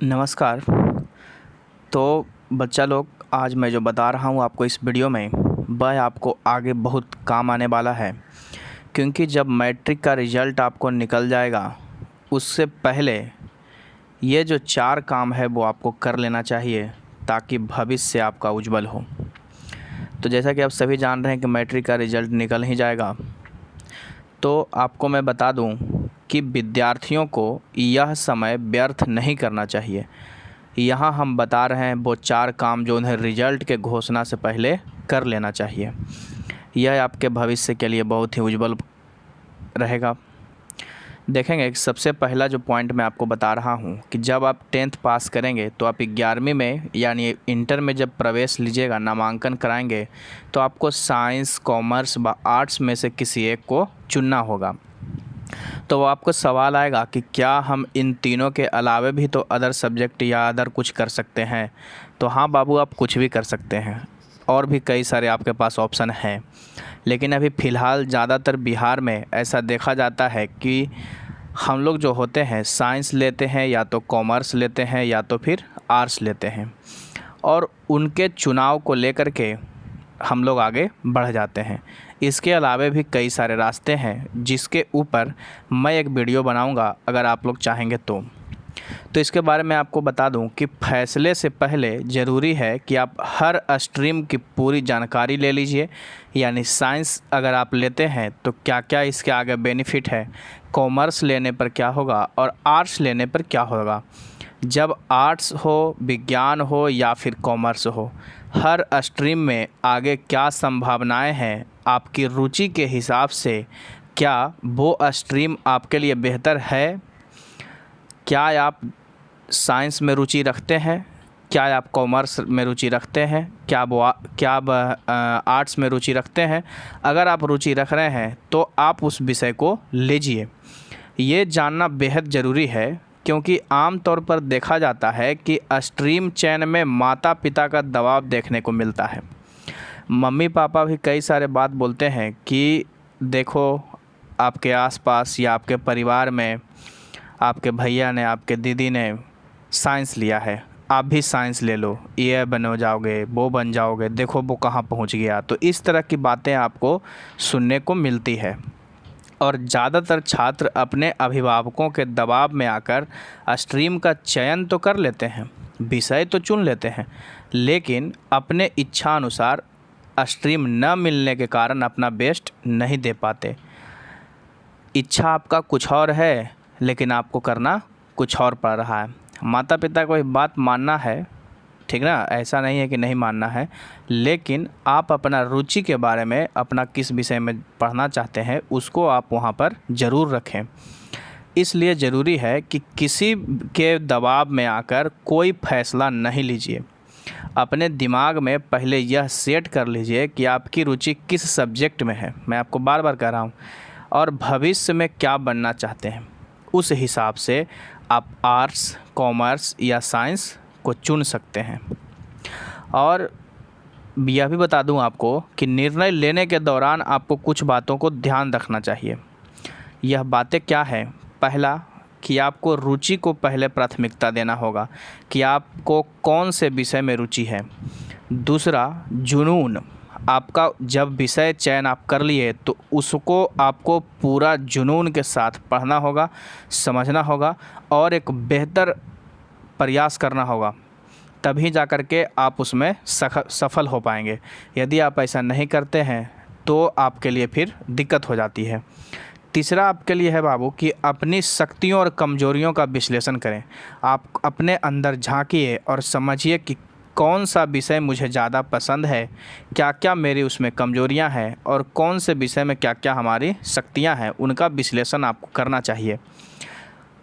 नमस्कार। तो बच्चा लोग, आज मैं जो बता रहा हूँ आपको इस वीडियो में, वह आपको आगे बहुत काम आने वाला है। क्योंकि जब मैट्रिक का रिज़ल्ट आपको निकल जाएगा, उससे पहले ये जो 4 काम है वो आपको कर लेना चाहिए, ताकि भविष्य आपका उज्जवल हो। तो जैसा कि आप सभी जान रहे हैं कि मैट्रिक का रिज़ल्ट निकल ही जाएगा, तो आपको मैं बता दूं कि विद्यार्थियों को यह समय व्यर्थ नहीं करना चाहिए। यहाँ हम बता रहे हैं वो 4 काम जो उन्हें रिजल्ट के घोषणा से पहले कर लेना चाहिए। यह आपके भविष्य के लिए बहुत ही उज्जवल रहेगा। देखेंगे, सबसे पहला जो पॉइंट मैं आपको बता रहा हूँ कि जब आप 10th पास करेंगे तो आप 11वीं में यानी इंटर में जब प्रवेश लीजिएगा, नामांकन कराएंगे, तो आपको साइंस, कॉमर्स व आर्ट्स में से किसी एक को चुनना होगा। तो वो आपको सवाल आएगा कि क्या हम इन तीनों के अलावे भी तो अदर सब्जेक्ट या अदर कुछ कर सकते हैं। तो हाँ बाबू, आप कुछ भी कर सकते हैं, और भी कई सारे आपके पास ऑप्शन हैं। लेकिन अभी फ़िलहाल ज़्यादातर बिहार में ऐसा देखा जाता है कि हम लोग जो होते हैं साइंस लेते हैं, या तो कॉमर्स लेते हैं, या तो फिर आर्ट्स लेते हैं, और उनके चुनाव को लेकर के हम लोग आगे बढ़ जाते हैं। इसके अलावे भी कई सारे रास्ते हैं जिसके ऊपर मैं एक वीडियो बनाऊंगा, अगर आप लोग चाहेंगे तो इसके बारे में आपको बता दूं कि फैसले से पहले ज़रूरी है कि आप हर स्ट्रीम की पूरी जानकारी ले लीजिए। यानी साइंस अगर आप लेते हैं तो क्या क्या इसके आगे बेनिफिट है, कॉमर्स लेने पर क्या होगा और आर्ट्स लेने पर क्या होगा। जब आर्ट्स हो, विज्ञान हो या फिर कॉमर्स हो, हर स्ट्रीम में आगे क्या संभावनाएं हैं, आपकी रुचि के हिसाब से क्या वो स्ट्रीम आपके लिए बेहतर है। क्या आप साइंस में रुचि रखते हैं, क्या आप कॉमर्स में रुचि रखते हैं, क्या आप आर्ट्स में रुचि रखते हैं। अगर आप रुचि रख रहे हैं तो आप उस विषय को लीजिए। ये जानना बेहद ज़रूरी है, क्योंकि आम तौर पर देखा जाता है कि स्ट्रीम चयन में माता पिता का दबाव देखने को मिलता है। मम्मी पापा भी कई सारे बात बोलते हैं कि देखो, आपके आसपास या आपके परिवार में आपके भैया ने, आपके दीदी ने साइंस लिया है, आप भी साइंस ले लो, ये बन जाओगे, वो बन जाओगे, देखो वो कहाँ पहुंच गया। तो इस तरह की बातें आपको सुनने को मिलती है, और ज़्यादातर छात्र अपने अभिभावकों के दबाव में आकर स्ट्रीम का चयन तो कर लेते हैं, विषय तो चुन लेते हैं, लेकिन अपने इच्छा अनुसार स्ट्रीम न मिलने के कारण अपना बेस्ट नहीं दे पाते। इच्छा आपका कुछ और है, लेकिन आपको करना कुछ और पड़ रहा है। माता पिता को ये बात मानना है, ठीक ना, ऐसा नहीं है कि नहीं मानना है, लेकिन आप अपना रुचि के बारे में, अपना किस विषय में पढ़ना चाहते हैं, उसको आप वहाँ पर ज़रूर रखें। इसलिए ज़रूरी है कि किसी के दबाव में आकर कोई फैसला नहीं लीजिए। अपने दिमाग में पहले यह सेट कर लीजिए कि आपकी रुचि किस सब्जेक्ट में है, मैं आपको बार बार कह रहा हूँ, और भविष्य में क्या बनना चाहते हैं। उस हिसाब से आप आर्ट्स, कॉमर्स या साइंस को चुन सकते हैं। और यह भी बता दूं आपको कि निर्णय लेने के दौरान आपको कुछ बातों को ध्यान रखना चाहिए। यह बातें क्या है? पहला, कि आपको रुचि को पहले प्राथमिकता देना होगा कि आपको कौन से विषय में रुचि है। दूसरा, जुनून, आपका जब विषय चयन आप कर लिए तो उसको आपको पूरा जुनून के साथ पढ़ना होगा, समझना होगा और एक बेहतर प्रयास करना होगा, तभी जा कर के आप उसमें सफल हो पाएंगे। यदि आप ऐसा नहीं करते हैं तो आपके लिए फिर दिक्कत हो जाती है। तीसरा आपके लिए है बाबू कि अपनी शक्तियों और कमजोरियों का विश्लेषण करें। आप अपने अंदर झांकिए और समझिए कि कौन सा विषय मुझे ज़्यादा पसंद है, क्या क्या मेरी उसमें कमजोरियां हैं, और कौन से विषय में क्या क्या हमारी शक्तियां हैं, उनका विश्लेषण आपको करना चाहिए।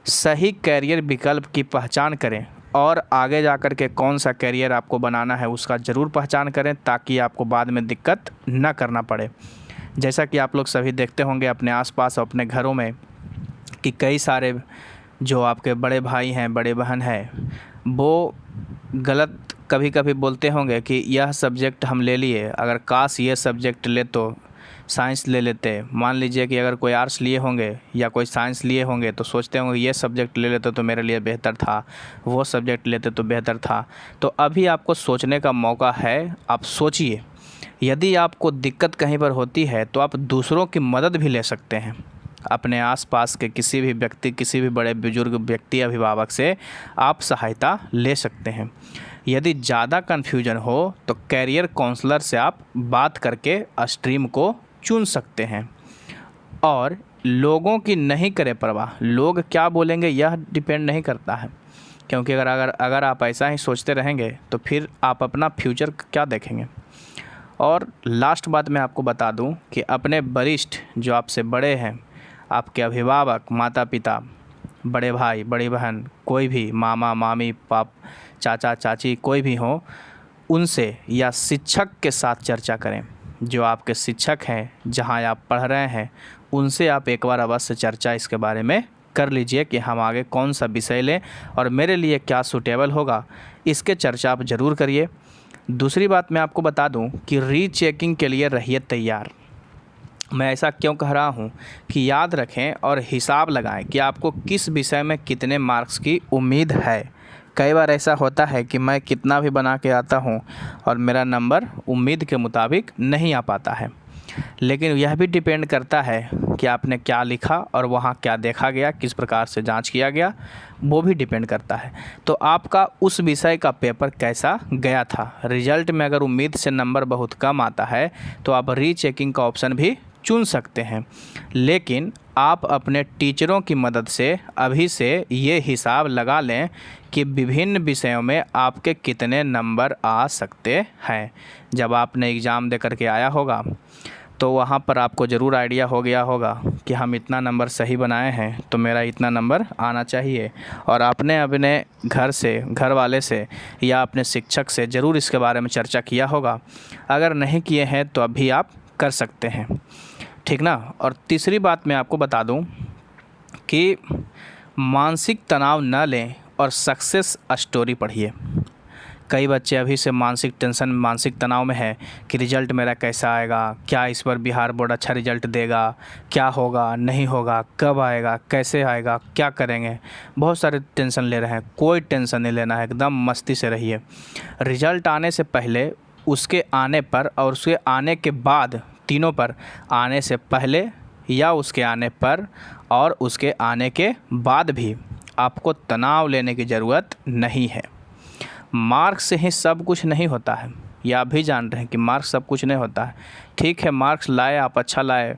सही कैरियर विकल्प की पहचान करें, और आगे जा कर के कौन सा कैरियर आपको बनाना है उसका ज़रूर पहचान करें, ताकि आपको बाद में दिक्कत न करना पड़े। जैसा कि आप लोग सभी देखते होंगे अपने आसपास, अपने घरों में, कि कई सारे जो आपके बड़े भाई हैं, बड़े बहन हैं, वो गलत कभी कभी बोलते होंगे कि यह सब्जेक्ट हम ले लिए, अगर काश ये सब्जेक्ट ले तो साइंस ले लेते, मान लीजिए कि अगर कोई आर्ट्स लिए होंगे या कोई साइंस लिए होंगे तो सोचते होंगे ये सब्जेक्ट ले लेते तो मेरे लिए बेहतर था, वो सब्जेक्ट लेते तो बेहतर था। तो अभी आपको सोचने का मौका है, आप सोचिए। यदि आपको दिक्कत कहीं पर होती है तो आप दूसरों की मदद भी ले सकते हैं। अपने आसपास के किसी भी व्यक्ति, किसी भी बड़े बुजुर्ग व्यक्ति, अभिभावक से आप सहायता ले सकते हैं। यदि ज़्यादा कन्फ्यूजन हो तो कैरियर काउंसलर से आप बात करके स्ट्रीम को चुन सकते हैं। और लोगों की नहीं करें परवाह, लोग क्या बोलेंगे यह डिपेंड नहीं करता है, क्योंकि अगर आप ऐसा ही सोचते रहेंगे तो फिर आप अपना फ्यूचर क्या देखेंगे। और लास्ट बात मैं आपको बता दूं कि अपने वरिष्ठ जो आपसे बड़े हैं, आपके अभिभावक, माता पिता, बड़े भाई, बड़ी बहन, कोई भी मामा मामी, चाचा चाची, कोई भी हो, उनसे या शिक्षक के साथ चर्चा करें। जो आपके शिक्षक हैं, जहां आप पढ़ रहे हैं, उनसे आप एक बार अवश्य चर्चा इसके बारे में कर लीजिए कि हम आगे कौन सा विषय लें और मेरे लिए क्या सूटेबल होगा। इसके चर्चा आप ज़रूर करिए। दूसरी बात मैं आपको बता दूं कि रीचेकिंग के लिए रहिए तैयार। मैं ऐसा क्यों कह रहा हूं कि याद रखें और हिसाब लगाएं कि आपको किस विषय में कितने मार्क्स की उम्मीद है। कई बार ऐसा होता है कि मैं कितना भी बना के आता हूं और मेरा नंबर उम्मीद के मुताबिक नहीं आ पाता है। लेकिन यह भी डिपेंड करता है कि आपने क्या लिखा और वहाँ क्या देखा गया, किस प्रकार से जांच किया गया, वो भी डिपेंड करता है। तो आपका उस विषय का पेपर कैसा गया था। रिजल्ट में अगर उम्मीद से नंबर बहुत कम आता है तो आप रीचेकिंग का ऑप्शन भी चुन सकते हैं। लेकिन आप अपने टीचरों की मदद से अभी से ये हिसाब लगा लें कि विभिन्न विषयों में आपके कितने नंबर आ सकते हैं। जब आपने एग्ज़ाम दे करके आया होगा तो वहाँ पर आपको ज़रूर आइडिया हो गया होगा कि हम इतना नंबर सही बनाए हैं तो मेरा इतना नंबर आना चाहिए। और आपने अपने घर से, घर वाले से या अपने शिक्षक से ज़रूर इसके बारे में चर्चा किया होगा। अगर नहीं किए हैं तो अभी आप कर सकते हैं, ठीक ना। और तीसरी बात मैं आपको बता दूं कि मानसिक तनाव न लें और सक्सेस स्टोरी पढ़िए। कई बच्चे अभी से मानसिक टेंशन, मानसिक तनाव में है कि रिज़ल्ट मेरा कैसा आएगा, क्या इस बार बिहार बोर्ड अच्छा रिज़ल्ट देगा, क्या होगा, नहीं होगा, कब आएगा, कैसे आएगा, क्या करेंगे। बहुत सारे टेंशन ले रहे हैं। कोई टेंशन नहीं लेना है, एकदम मस्ती से रहिए। रिज़ल्ट आने से पहले, उसके आने पर और उसके आने के बाद, तीनों पर, आने से पहले या उसके आने पर और उसके आने के बाद भी आपको तनाव लेने की ज़रूरत नहीं है। मार्क्स से ही सब कुछ नहीं होता है, यह आप भी जान रहे हैं कि मार्क्स सब कुछ नहीं होता है। ठीक है, मार्क्स लाए आप, अच्छा लाए,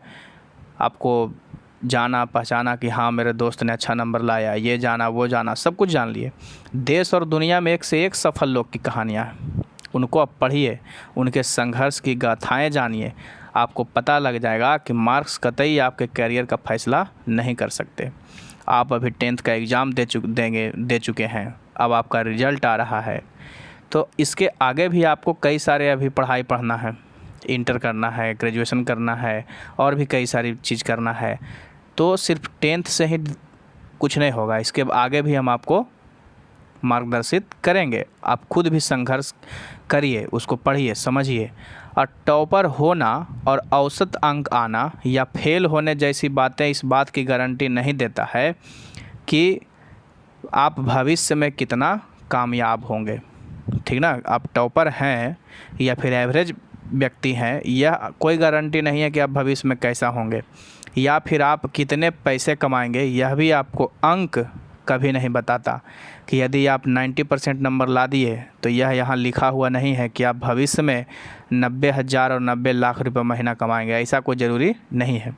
आपको जाना पहचाना कि हाँ मेरे दोस्त ने अच्छा नंबर लाया, ये जाना वो जाना, सब कुछ जान लिए। देश और दुनिया में एक से एक सफल लोग की कहानियाँ हैं, उनको आप पढ़िए, उनके संघर्ष की गाथाएँ जानिए। आपको पता लग जाएगा कि मार्क्स कतई आपके करियर का फैसला नहीं कर सकते। आप अभी 10th का एग्ज़ाम दे चुके हैं, अब आपका रिज़ल्ट आ रहा है, तो इसके आगे भी आपको कई सारे अभी पढ़ाई पढ़ना है, इंटर करना है, ग्रेजुएशन करना है, और भी कई सारी चीज़ करना है। तो सिर्फ 10th से ही कुछ नहीं होगा, इसके आगे भी हम आपको मार्गदर्शित करेंगे। आप खुद भी संघर्ष करिए, उसको पढ़िए, समझिए। और टॉपर होना और औसत अंक आना या फेल होने जैसी बातें इस बात की गारंटी नहीं देता है कि आप भविष्य में कितना कामयाब होंगे, ठीक ना। आप टॉपर हैं या फिर एवरेज व्यक्ति हैं, यह कोई गारंटी नहीं है कि आप भविष्य में कैसा होंगे, या फिर आप कितने पैसे कमाएंगे, यह भी आपको अंक कभी नहीं बताता। कि यदि आप 90% नंबर ला दिए तो यह यहाँ लिखा हुआ नहीं है कि आप भविष्य में 90,000 और 90 लाख रुपए महीना कमाएंगे, ऐसा कोई ज़रूरी नहीं है।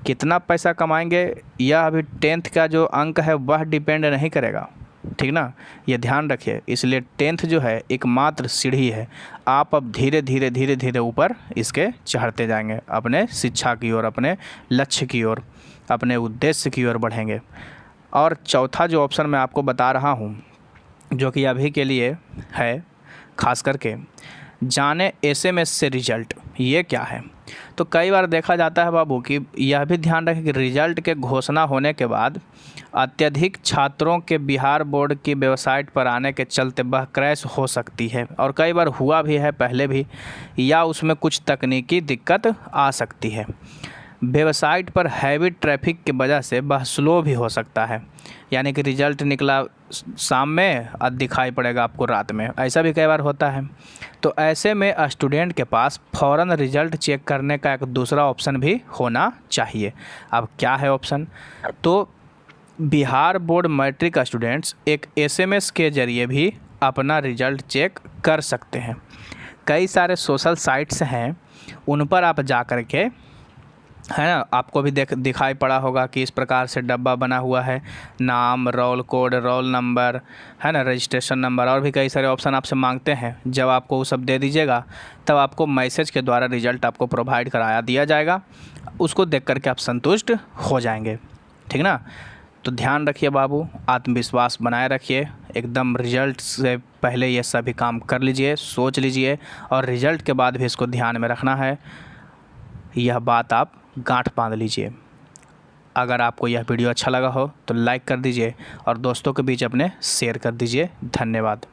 कितना पैसा कमाएंगे यह अभी 10th का जो अंक है वह डिपेंड नहीं करेगा, ठीक ना, ये ध्यान रखिए। इसलिए 10th जो है एकमात्र सीढ़ी है, आप अब धीरे धीरे धीरे धीरे ऊपर इसके चढ़ते जाएंगे, अपने शिक्षा की ओर, अपने लक्ष्य की ओर, अपने उद्देश्य की ओर बढ़ेंगे। और चौथा जो ऑप्शन मैं आपको बता रहा हूँ, जो कि अभी के लिए है खास करके, जाने SMS से रिजल्ट। ये क्या है? तो कई बार देखा जाता है बाबू कि यह भी ध्यान रखें कि रिजल्ट के घोषणा होने के बाद अत्यधिक छात्रों के बिहार बोर्ड की वेबसाइट पर आने के चलते वह क्रैश हो सकती है, और कई बार हुआ भी है पहले भी, या उसमें कुछ तकनीकी दिक्कत आ सकती है। वेबसाइट पर हैवी ट्रैफिक की वजह से वह स्लो भी हो सकता है, यानी कि रिज़ल्ट निकला शाम में और दिखाई पड़ेगा आपको रात में, ऐसा भी कई बार होता है। तो ऐसे में स्टूडेंट के पास फ़ौरन रिज़ल्ट चेक करने का एक दूसरा ऑप्शन भी होना चाहिए। अब क्या है ऑप्शन? तो बिहार बोर्ड मैट्रिक स्टूडेंट्स एक SMS के ज़रिए भी अपना रिज़ल्ट चेक कर सकते हैं। कई सारे सोशल साइट्स हैं, उन पर आप जा कर के, है ना, आपको भी दिखाई पड़ा होगा कि इस प्रकार से डब्बा बना हुआ है, नाम, रोल कोड, रोल नंबर, है ना, रजिस्ट्रेशन नंबर, और भी कई सारे ऑप्शन आपसे मांगते हैं। जब आपको वो सब दे दीजिएगा तब आपको मैसेज के द्वारा रिज़ल्ट आपको प्रोवाइड कराया दिया जाएगा, उसको देख करके आप संतुष्ट हो जाएंगे, ठीक ना। तो ध्यान रखिए बाबू, आत्मविश्वास बनाए रखिए, एकदम रिज़ल्ट से पहले ये सभी काम कर लीजिए, सोच लीजिए, और रिज़ल्ट के बाद भी इसको ध्यान में रखना है। यह बात आप गांठ बांध लीजिए। अगर आपको यह वीडियो अच्छा लगा हो तो लाइक कर दीजिए और दोस्तों के बीच अपने शेयर कर दीजिए। धन्यवाद।